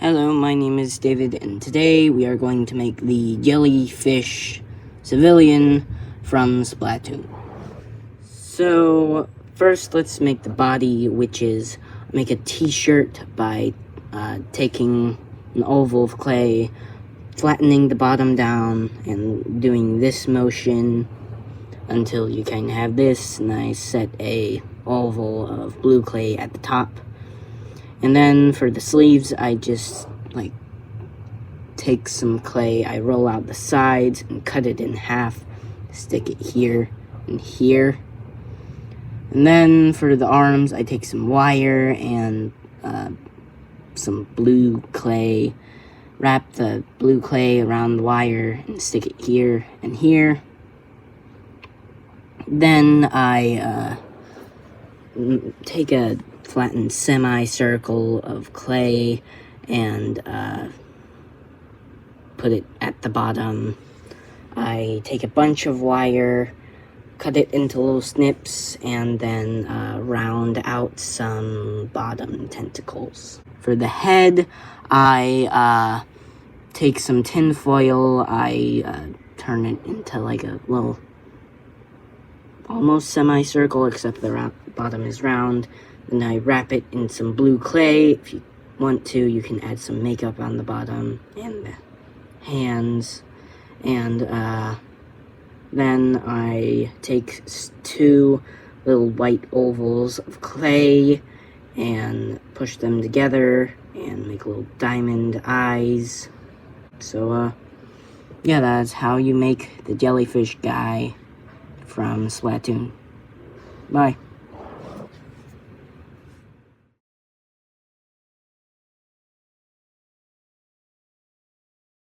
Hello, my name is David, and today we are going to make the jellyfish civilian from Splatoon. So, first let's make the body, which is make a t-shirt by taking an oval of clay, flattening the bottom down, and doing this motion until you kind of have this, and I set a oval of blue clay at the top. And then for the sleeves, I just take some clay, I roll out the sides and cut it in half, stick it here and here. And then for the arms, I take some wire and some blue clay, wrap the blue clay around the wire and stick it here and here. Then I take a flattened semicircle of clay and put it at the bottom. I take a bunch of wire, cut it into little snips, and then round out some bottom tentacles. For the head, I take some tin foil, I turn it into like a little almost semicircle, except the bottom is round. Then I wrap it in some blue clay. If you want to, you can add some makeup on the bottom and the hands. And then I take two little white ovals of clay and push them together and make little diamond eyes. So, yeah, that's how you make the jellyfish guy from Splatoon. Bye.